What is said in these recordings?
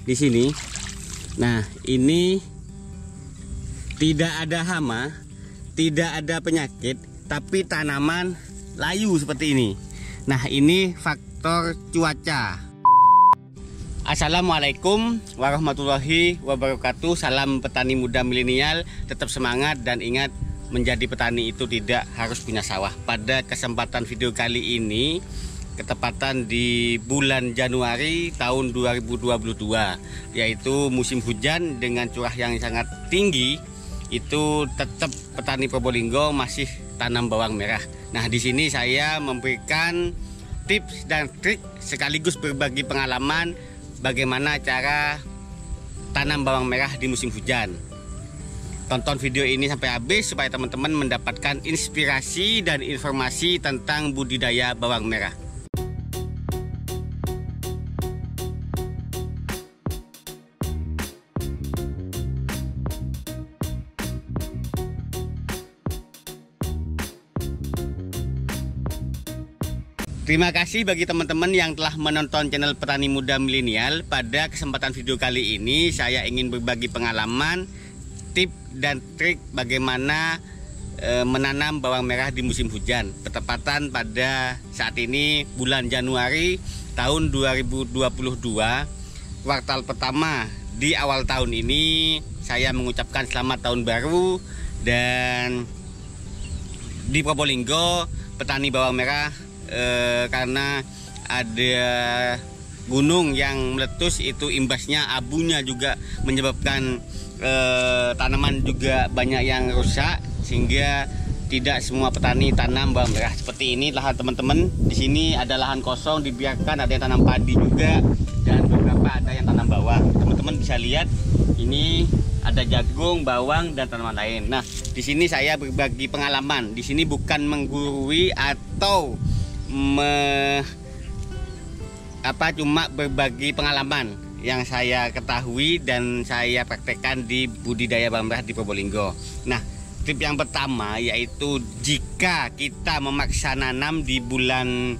di sini. Nah, ini tidak ada hama, tidak ada penyakit, tapi tanaman layu seperti ini. Nah, ini faktor cuaca. Assalamualaikum warahmatullahi wabarakatuh. Salam petani muda milenial, tetap semangat dan ingat, menjadi petani itu tidak harus punya sawah. Pada kesempatan video kali ini, ketepatan di bulan Januari tahun 2022, yaitu musim hujan dengan curah yang sangat tinggi, itu tetap petani Probolinggo masih tanam bawang merah. Nah, di sini saya memberikan tips dan trik sekaligus berbagi pengalaman bagaimana cara tanam bawang merah di musim hujan. Tonton video ini sampai habis supaya teman-teman mendapatkan inspirasi dan informasi tentang budidaya bawang merah. Terima kasih bagi teman-teman yang telah menonton channel Petani Muda Milenial. Pada kesempatan video kali ini saya ingin berbagi pengalaman, tip dan trik bagaimana menanam bawang merah di musim hujan. Bertepatan pada saat ini bulan Januari tahun 2022, kuartal pertama di awal tahun ini. Saya mengucapkan selamat tahun baru, dan di Probolinggo petani bawang merah karena ada gunung yang meletus, itu imbasnya abunya juga menyebabkan tanaman juga banyak yang rusak, sehingga tidak semua petani tanam bawang merah. Seperti ini lahan teman-teman. Di sini ada lahan kosong dibiarkan, ada yang tanam padi juga, dan beberapa ada yang tanam bawang. Teman-teman bisa lihat ini ada jagung, bawang, dan tanaman lain. Nah, di sini saya berbagi pengalaman. Di sini bukan menggurui atau cuma berbagi pengalaman yang saya ketahui dan saya praktekkan di budidaya bawang merah di Probolinggo. Nah, tip yang pertama yaitu jika kita memaksa nanam di bulan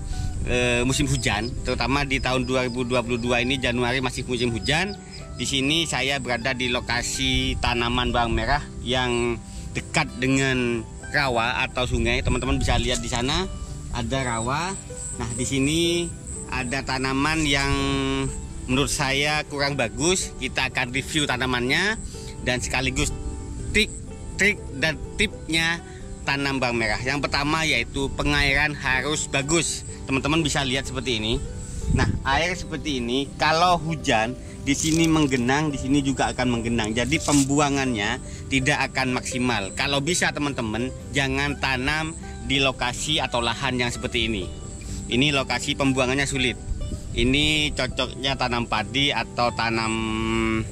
musim hujan, terutama di tahun 2022 ini Januari masih musim hujan. Di sini saya berada di lokasi tanaman bawang merah yang dekat dengan rawa atau sungai. Teman-teman bisa lihat di sana ada rawa. Nah, di sini ada tanaman yang menurut saya kurang bagus. Kita akan review tanamannya dan sekaligus trik dan tipnya tanam bawang merah. Yang pertama yaitu pengairan harus bagus. Teman-teman bisa lihat seperti ini. Nah, air seperti ini kalau hujan di sini menggenang, di sini juga akan menggenang. Jadi pembuangannya tidak akan maksimal. Kalau bisa teman-teman jangan tanam di lokasi atau lahan yang seperti ini. Ini lokasi pembuangannya sulit. Ini cocoknya tanam padi atau tanaman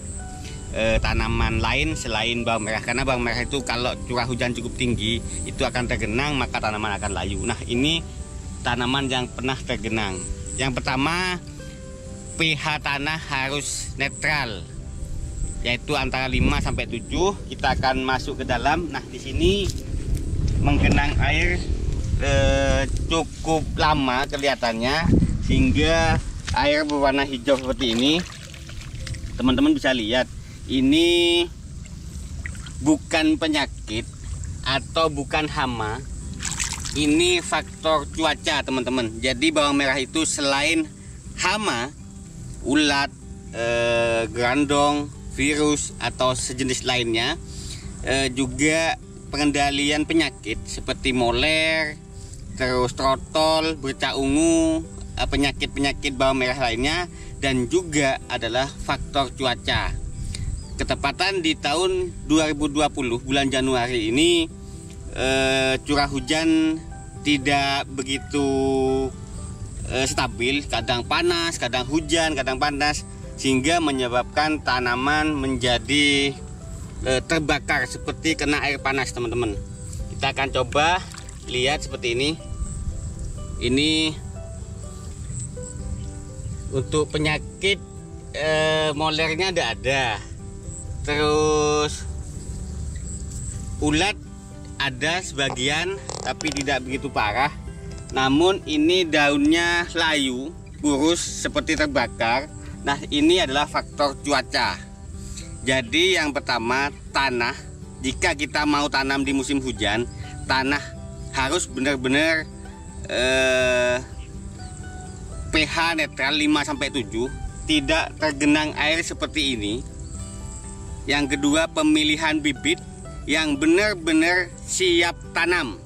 lain selain bawang merah, karena bawang merah itu kalau curah hujan cukup tinggi itu akan tergenang, maka tanaman akan layu. Nah, ini tanaman yang pernah tergenang. Yang pertama, pH tanah harus netral, yaitu antara 5 sampai 7. Kita akan masuk ke dalam. Nah, di sini menggenang air cukup lama kelihatannya, sehingga air berwarna hijau seperti ini. Teman-teman bisa lihat, ini bukan penyakit atau bukan hama, ini faktor cuaca teman-teman. Jadi bawang merah itu selain hama, ulat, gerandong, virus atau sejenis lainnya, juga pengendalian penyakit seperti moler, terus trotol, bercak ungu, penyakit-penyakit bawang merah lainnya, dan juga adalah faktor cuaca. Ketepatan di tahun 2020 bulan Januari ini curah hujan tidak begitu stabil, kadang panas, kadang hujan, kadang panas, sehingga menyebabkan tanaman menjadi terbakar seperti kena air panas teman-teman. Kita akan coba lihat seperti ini. Ini untuk penyakit molernya tidak ada, terus ulat ada sebagian tapi tidak begitu parah. Namun ini daunnya layu, kurus seperti terbakar, Nah, ini adalah faktor cuaca. Jadi yang pertama, tanah. Jika kita mau tanam di musim hujan, tanah harus benar-benar pH netral 5-7, tidak tergenang air seperti ini. Yang kedua, pemilihan bibit yang benar-benar siap tanam.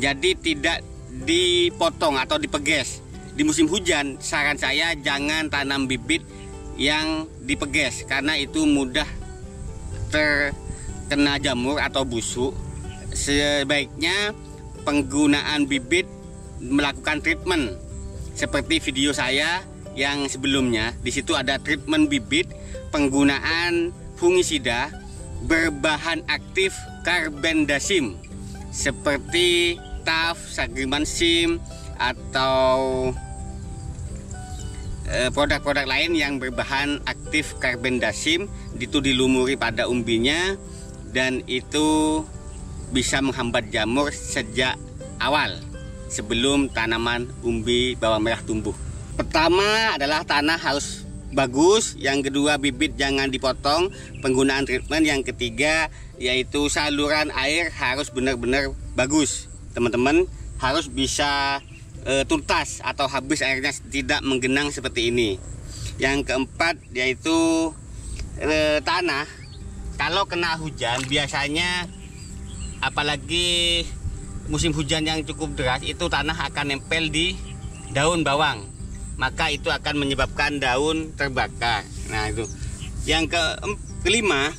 Jadi tidak dipotong atau dipeges. Di musim hujan, saran saya jangan tanam bibit yang dipeges karena itu mudah terkena jamur atau busuk. Sebaiknya penggunaan bibit melakukan treatment seperti video saya yang sebelumnya. Di situ ada treatment bibit, penggunaan fungisida berbahan aktif karbendasim seperti TAF, Sagrimansim atau produk-produk lain yang berbahan aktif karbendasim. Itu dilumuri pada umbinya dan itu bisa menghambat jamur sejak awal sebelum tanaman umbi bawang merah tumbuh. Pertama adalah tanah harus bagus, yang kedua bibit jangan dipotong, penggunaan treatment, yang ketiga yaitu saluran air harus benar-benar bagus. Teman-teman harus bisa tuntas atau habis airnya, tidak menggenang seperti ini. Yang keempat yaitu tanah kalau kena hujan, biasanya apalagi musim hujan yang cukup deras, itu tanah akan nempel di daun bawang, maka itu akan menyebabkan daun terbakar. Nah, itu yang kelima,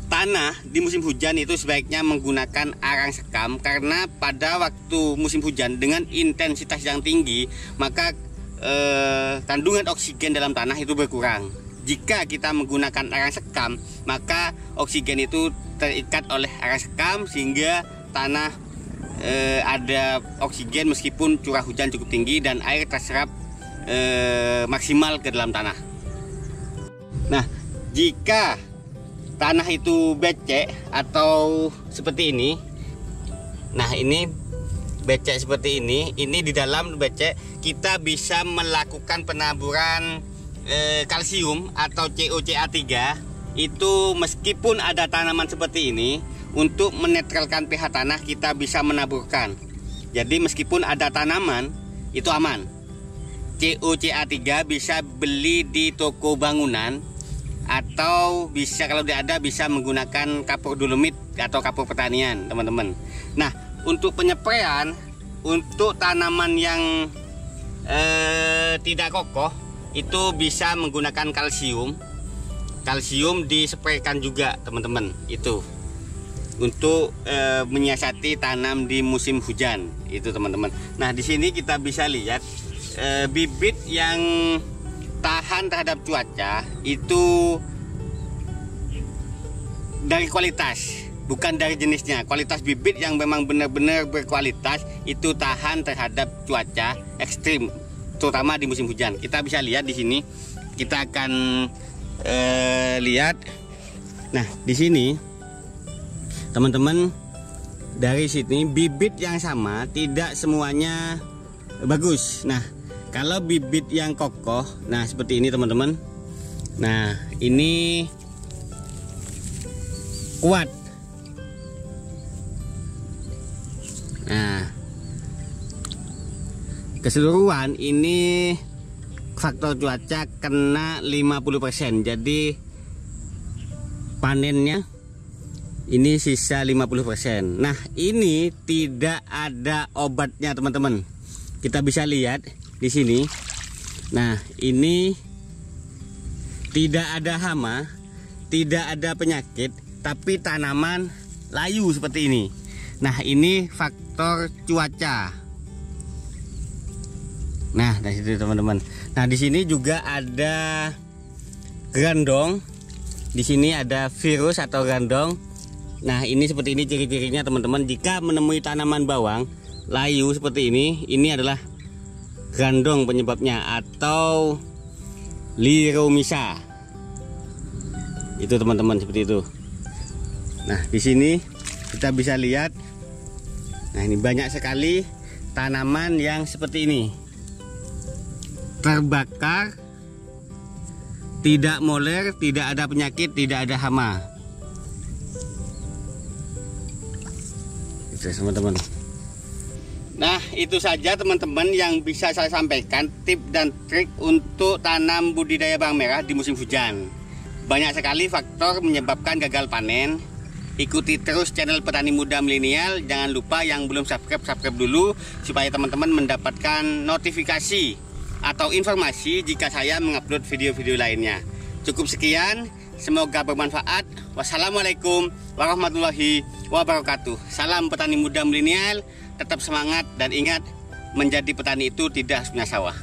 tanah di musim hujan itu sebaiknya menggunakan arang sekam, karena pada waktu musim hujan dengan intensitas yang tinggi, maka kandungan oksigen dalam tanah itu berkurang. Jika kita menggunakan arang sekam, maka oksigen itu terikat oleh arang sekam sehingga tanah ada oksigen meskipun curah hujan cukup tinggi dan air terserap maksimal ke dalam tanah. Nah, jika tanah itu becek atau seperti ini, nah ini becek seperti ini di dalam becek, kita bisa melakukan penaburan kalsium atau COCA3. Itu meskipun ada tanaman seperti ini, untuk menetralkan pH tanah kita bisa menaburkan. Jadi meskipun ada tanaman itu aman. COCA3 bisa beli di toko bangunan, atau bisa kalau tidak ada bisa menggunakan kapur dolomit atau kapur pertanian, teman-teman. Nah, untuk penyepraian untuk tanaman yang tidak kokoh itu bisa menggunakan kalsium. Kalsium dispraykan juga, teman-teman, itu untuk menyiasati tanam di musim hujan itu, teman-teman. Nah, di sini kita bisa lihat bibit yang tahan terhadap cuaca itu dari kualitas, bukan dari jenisnya. Kualitas bibit yang memang benar-benar berkualitas itu tahan terhadap cuaca ekstrim, terutama di musim hujan. Kita bisa lihat di sini, kita akan lihat. Nah, di sini teman-teman, dari sini bibit yang sama tidak semuanya bagus. Nah, kalau bibit yang kokoh, nah seperti ini, teman-teman. Nah, ini kuat. Nah, keseluruhan ini faktor cuaca kena 50%. Jadi panennya ini sisa 50%. Nah, ini tidak ada obatnya, teman-teman. Kita bisa lihat di sini. Nah, ini tidak ada hama, tidak ada penyakit, tapi tanaman layu seperti ini. Nah, ini faktor cuaca. Nah, dari situ, teman-teman. Nah, di sini juga ada grandong. Di sini ada virus atau grandong. Nah, ini seperti ini ciri-cirinya, teman-teman. Jika menemui tanaman bawang layu seperti ini adalah grandong penyebabnya, atau liromisa. Itu, teman-teman, seperti itu. Nah, di sini kita bisa lihat. Nah, ini banyak sekali tanaman yang seperti ini terbakar tidak moler, tidak ada penyakit, tidak ada hama. Itu teman-teman. Nah, itu saja teman-teman yang bisa saya sampaikan tips dan trik untuk tanam budidaya bawang merah di musim hujan. Banyak sekali faktor menyebabkan gagal panen. Ikuti terus channel Petani Muda Milenial. Jangan lupa yang belum subscribe dulu supaya teman-teman mendapatkan notifikasi atau informasi jika saya mengupload video-video lainnya. Cukup sekian, semoga bermanfaat. Wassalamualaikum warahmatullahi wabarakatuh. Salam Petani Muda Milenial. Tetap semangat dan ingat, menjadi petani itu tidak harus punya sawah.